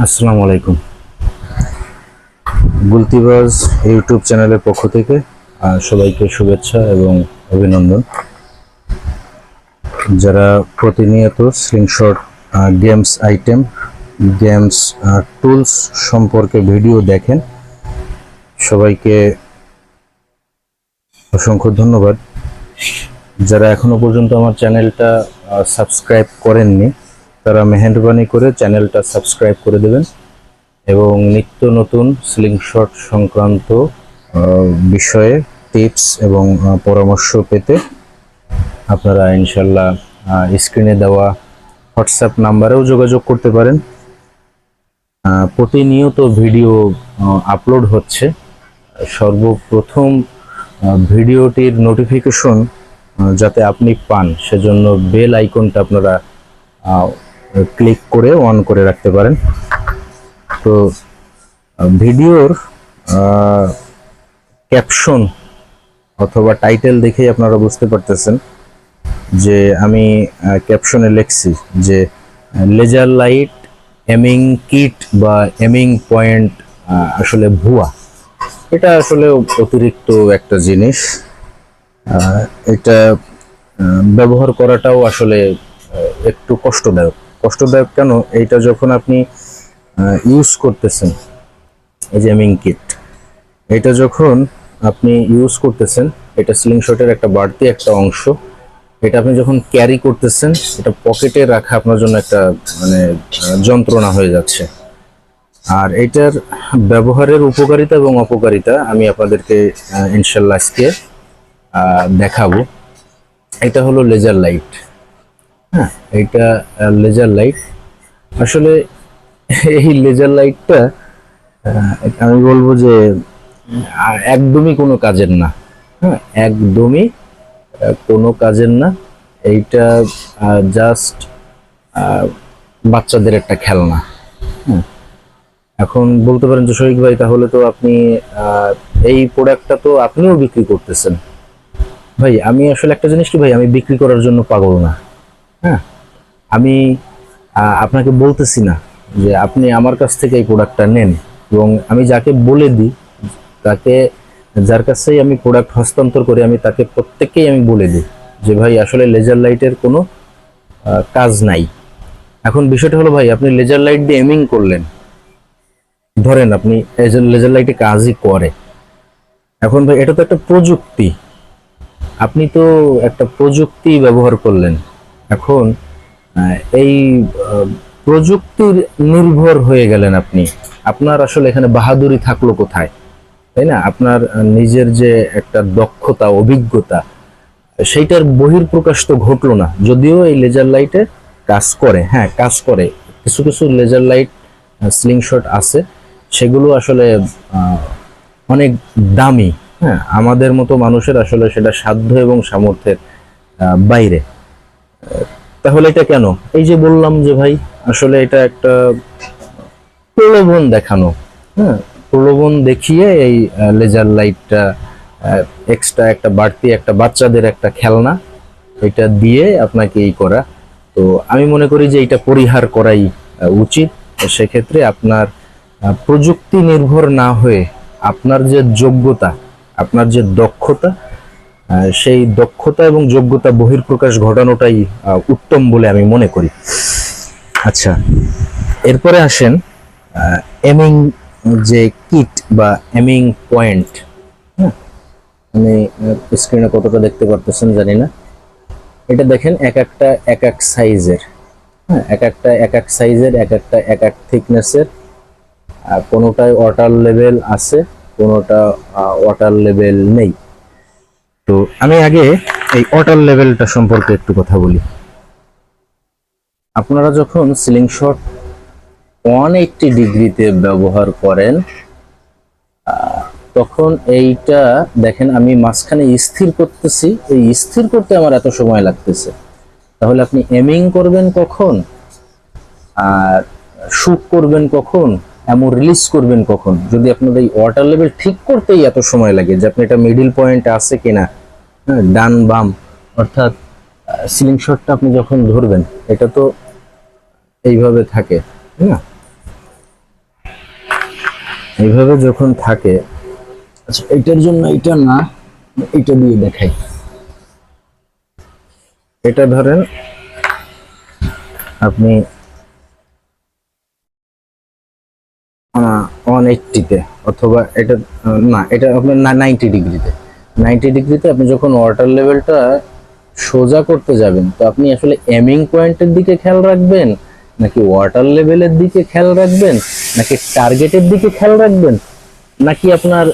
আসসালামু আলাইকুম। গুলতিবাজ ইউটিউব চ্যানেলের পক্ষ থেকে সবাইকে শুভেচ্ছা এবং অভিনন্দন। যারা প্রতিনিয়ত screenshot games item, games tools সম্পর্কে ভিডিও দেখেন, সবাইকে অসংখ্য ধন্যবাদ। যারা এখনো পর্যন্ত আমার চ্যানেলটা সাবস্ক্রাইব করেননি, তারা মেহেরবানি করে চ্যানেলটা সাবস্ক্রাইব করে দেবেন এবং নিত্য নতুন স্লিংশট সংক্রান্ত বিষয়ে টিপস এবং পরামর্শ পেতে আপনারা ইনশাল্লাহ স্ক্রিনে দেওয়া হোয়াটসঅ্যাপ নাম্বারেও যোগাযোগ করতে পারেন। প্রতিনিয়ত ভিডিও আপলোড হচ্ছে। সর্বপ্রথম ভিডিওটির নোটিফিকেশন যাতে আপনি পান, সেজন্য বেল আইকনটা আপনারা ক্লিক করে অন করে রাখতে পারেন। তো ভিডিওর ক্যাপশন অথবা টাইটেল দেখেই আপনারা বুঝতে পারতেছেন যে আমি ক্যাপশনে লিখছি যে লেজার লাইট এমিং কিট বা এমিং পয়েন্ট আসলে ভুয়া। এটা আসলে অতিরিক্ত একটা জিনিস। এটা ব্যবহার করাটাও আসলে একটু কষ্টদায়ক কেন? এইটা যখন আপনি ইউজ করতেছেন, এই যে এমিং কিট, এটা যখন আপনি ইউজ করতেছেন, এটা স্লিংশটের একটা বাড়তি একটা অংশ। এটা আপনি যখন ক্যারি করতেছেন, এটা পকেটে রাখা আপনার জন্য একটা মানে যন্ত্রণা হয়ে যাচ্ছে। আর এটার ব্যবহারের উপকারিতা এবং অপকারিতা আমি আপনাদেরকে ইনশাল্লাহ আজকে দেখাবো। এটা হলো লেজার লাইট। হ্যাঁ, এটা লেজার লাইট। আসলে এই লেজার লাইটটা আমি বলবো যে একদমই কোনো কাজের না। হ্যাঁ, একদমই কোনো কাজের না। এইটা জাস্ট বাচ্চাদের একটা খেলনা। হ্যাঁ, এখন বলতে পারেন যে শরীফ ভাই, তাহলে তো আপনি এই প্রোডাক্টটা তো আপনিও বিক্রি করতেছেন। ভাই, আমি আসলে একটা জিনিস কি ভাই, আমি বিক্রি করার জন্য পাগল না। হ্যাঁ, আমি আপনাকে বলতেছি না যে আপনি আমার কাছ থেকে এই প্রোডাক্টটা নেন, এবং আমি যাকে বলে দিই, তাকে, যার কাছেই আমি প্রোডাক্ট হস্তান্তর করি, আমি তাকে প্রত্যেককেই আমি বলে দিই যে ভাই আসলে লেজার লাইটের কোনো কাজ নাই। এখন বিষয়টা হলো ভাই, আপনি লেজার লাইট দিয়ে এমিং করলেন, ধরেন আপনি লেজার লাইটে কাজই করে। এখন ভাই এটা তো একটা প্রযুক্তি, আপনি তো একটা প্রযুক্তি ব্যবহার করলেন। এখন এই প্রযুক্তির নির্ভর হয়ে গেলেন আপনি। আপনার আসলে এখানে বাহাদুরি থাকলো কোথায়, তাই না? আপনার নিজের যে একটা দক্ষতা, অভিজ্ঞতা, সেইটার বহিঃপ্রকাশ তো ঘটলো না। যদিও এই লেজার লাইটে কাজ করে, হ্যাঁ কাজ করে, কিছু কিছু লেজার লাইট স্লিংশট আছে, সেগুলো আসলে অনেক দামি। হ্যাঁ, আমাদের মতো মানুষের আসলে সেটা সাধ্য এবং সামর্থ্যের বাইরে। তাহলে এটা কেন? এই যে বললাম যে ভাই, আসলে এটা একটা প্রলোভন দেখানো। হ্যাঁ, প্রলোভন দেখিয়ে এই লেজার লাইটটা এক্সট্রা একটা বাড়তি একটা বাচ্চাদের একটা খেলনা, এটা দিয়ে আপনাকে এই করা। তো আমি মনে করি যে এটা পরিহার করাই উচিত। সেক্ষেত্রে আপনার প্রযুক্তি নির্ভর না হয়ে আপনার যে যোগ্যতা, আপনার যে দক্ষতা, সেই দক্ষতা এবং যোগ্যতা বহিঃপ্রকাশ ঘটানোটাই উত্তম বলে আমি মনে করি। আচ্ছা, এরপরে আসেন এমিং যে কিট বা এমিং পয়েন্ট। হ্যাঁ, আমি স্ক্রিনে কতটা দেখতে পারতেছেন জানি না। এটা দেখেন এক একটা এক এক সাইজের। হ্যাঁ, এক একটা এক এক সাইজের, এক একটা এক এক থিকনেসের। কোনোটায় ওয়াটার লেভেল আছে, কোনোটা ওয়াটার লেভেল নেই। তো আমি আগে এই ওয়াটার লেভেলটা সম্পর্কে একটু কথা বলি। আপনারা যখন সিলিং শট 180 ডিগ্রিতে ব্যবহার করেন, তখন এইটা দেখেন আমি মাঝখানে স্থির করতেছি, এই স্থির করতে আমার এত সময় লাগতেছে। তাহলে আপনি এমিং করবেন কখন, আর শুট করবেন কখন, এমন রিলিজ করবেন কখন, যদি আপনার এই ওয়াটার লেভেল ঠিক করতেই এত সময় লাগে যে আপনি এটা মিডিল পয়েন্ট আছে কিনা, হ্যাঁ ডান বাম, অর্থাৎ সিলিং শটটা আপনি যখন ধরবেন, এটা তো এইভাবে থাকে, না? এইভাবে যখন থাকে, আচ্ছা এটার জন্য এটা না, এটা দিয়ে দেখাই। এটা ধরেন আপনি 180-তে, অথবা এটা না, এটা আপনার 90 ডিগ্রিতে। 90 ডিগ্রিতে আপনি যখন ওয়াটার লেভেলটা সোজা করতে যাবেন, তো আপনি আসলে এমিং পয়েন্টের দিকে খেয়াল রাখবেন, নাকি ওয়াটার লেভেলের দিকে খেয়াল রাখবেন, নাকি টার্গেটের দিকে খেয়াল রাখবেন, নাকি আপনার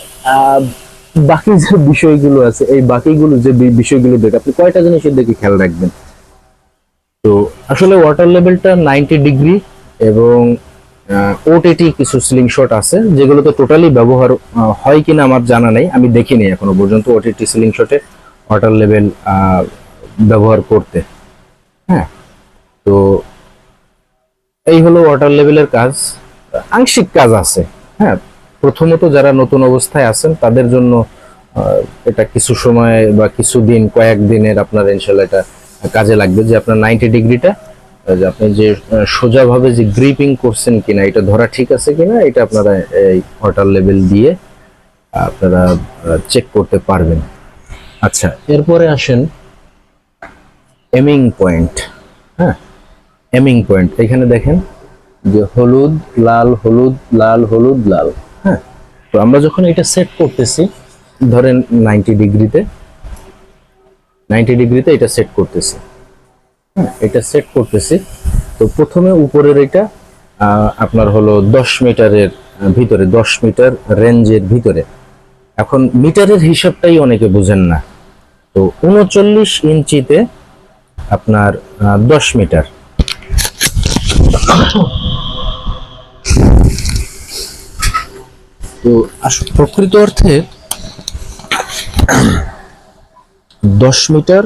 বাকি যে বিষয়গুলো আছে, এই বাকিগুলো যে বিষয়গুলো দেখে আপনি কয়টা জিনিসের দিকে খেয়াল রাখবেন? তো আসলে ওয়াটার লেভেলটা 90 ডিগ্রি, এবং ওটিটি কিছু স্লিং শট আছে যেগুলো তো টোটালি ব্যবহার হয় কিনা আমার জানা নেই, আমি দেখিনি এখনো পর্যন্ত ওটিটি স্লিং শটে ওয়াটার লেভেল ব্যবহার করতে। হ্যাঁ, তো এই হলো ওয়াটার লেভেলের কাজ। আংশিক কাজ আছে। হ্যাঁ, প্রথমত যারা নতুন অবস্থায় আছেন তাদের জন্য এটা কিছু সময় বা কিছু দিন, কয়েকদিনের আপনার ইনশাল্লাহ এটা কাজে লাগবে, যে আপনার 90 ডিগ্রিটা, যে আপনি যে সোজাভাবে যে গ্রিপিং করছেন কিনা, এটা ধরা ঠিক আছে কিনা, এটা আপনারা এই ওয়াটার লেভেল দিয়ে আপনারা চেক করতে পারবেন। আচ্ছা, এরপরে আসেন এমিং পয়েন্ট। হ্যাঁ, এমিং পয়েন্ট এখানে দেখেন যে হলুদ লাল, হলুদ লাল, হলুদ লাল। হ্যাঁ, তো আমরা যখন এটা সেট করতেছি, ধরেন 90 ডিগ্রিতে, 90 ডিগ্রিতে এটা সেট করতেছি। হ্যাঁ, এটা সেট করতেছি, তো প্রথমে উপরের এটা আপনার হলো 10 মিটারের ভিতরে, 10 মিটার রেঞ্জের ভিতরে। এখন মিটারের হিসাবটাই অনেকে বুঝেন না। তো 39 ইঞ্চিতে আপনার 10 মিটার। তো প্রকৃত অর্থে 10 মিটার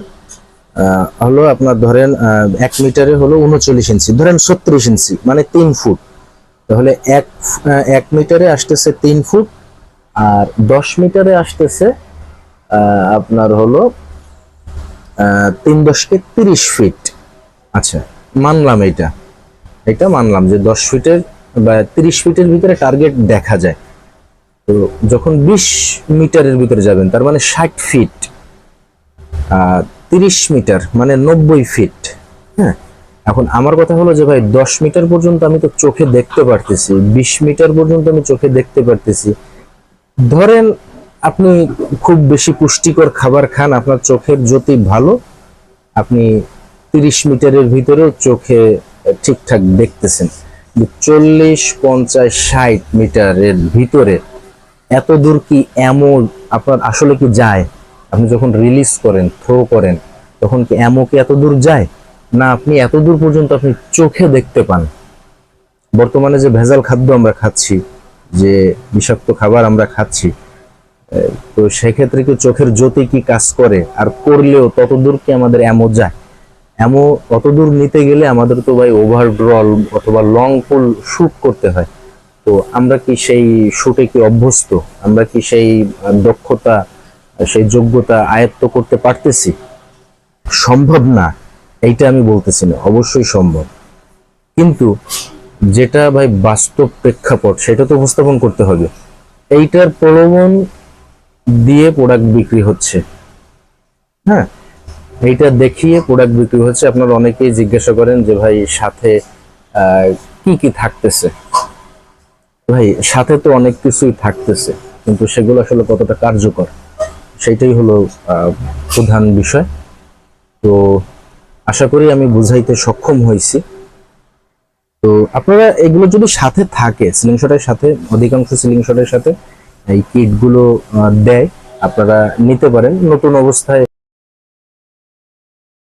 হলো আপনার, ধরেন 1 মিটারে হলো 39 ইঞ্চি, ধরেন 36 ইঞ্চি, মানে 3 ফুট। তাহলে 1 মিটারে আসতেছে 3 ফুট, আর 10 মিটারে আসতেছে আপনার হলো 3×10=30 ফিট। আচ্ছা, মানলাম এটা মানলাম যে 10 ফিটের বা 30 ফিটের ভিতরে টার্গেট দেখা যায়। তো যখন 20 মিটারের ভিতরে যাবেন, তার মানে 60 ফিট, 30 মিটার মানে 90 ফিট। হ্যাঁ, এখন আমার কথা হলো যে ভাই 10 মিটার পর্যন্ত আমি তো চোখে দেখতে পারতেছি, 20 মিটার পর্যন্ত আমি চোখে দেখতে পারতেছি। ধরেন আপনি খুব বেশি পুষ্টিকর খাবার খান, আপনার চোখের জ্যোতি ভালো, আপনি 30 মিটারের ভিতরেও চোখে ঠিকঠাক দেখতেছেন। 40, 50, 60 মিটারের ভিতরে এত দূর কি অ্যামো আপনার আসলে কি যায়? আপনি যখন রিলিজ করেন, থ্রো করেন, তখন কি অ্যামো কি এত দূর যায়? না, আপনি এত দূর পর্যন্ত আপনি চোখে দেখতে পান। বর্তমানে যে ভেজাল খাদ্য আমরা খাচ্ছি, যে বিষাক্ত খাবার আমরা খাচ্ছি, তো সেক্ষেত্রে কি চোখের জ্যোতি কি কাজ করে? আর করলেও ততদূর কি আমাদের অ্যামো যায়? অ্যামো অতদূর নিতে গেলে আমাদের তো ভাই ওভারড্রল অথবা লং পুল শুট করতে হয়। তো আমরা কি সেই শুটে কি অভ্যস্ত? আমরা কি সেই দক্ষতা, সেই যোগ্যতা আয়ত্ত করতে পারতেছি? সম্ভব না এইটা আমি বলতেছি না, অবশ্যই সম্ভব, কিন্তু যেটা ভাই বাস্তব প্রেক্ষাপট, সেটা তো উপস্থাপন করতে হবে। এইটার প্রলোভন দিয়ে প্রোডাক্ট বিক্রি হচ্ছে। হ্যাঁ, এইটা দেখিয়ে প্রোডাক্ট বিক্রি হচ্ছে। আপনারা অনেকেই জিজ্ঞাসা করেন যে ভাই সাথে কি কি থাকতেছে। ভাই সাথে তো অনেক কিছুই থাকতেছে, কিন্তু সেগুলো আসলে কতটা কার্যকর, সেটাই হলো প্রধান বিষয়। তো আশা করি আমি বুঝাইতে সক্ষম হয়েছি। তো আপনারা এগুলো যদি সাথে থাকে, সিলিং শটের সাথে, অধিকাংশ সিলিং শটের সাথে এই কিট গুলো দেয়, আপনারা নিতে পারেন নতুন অবস্থায়।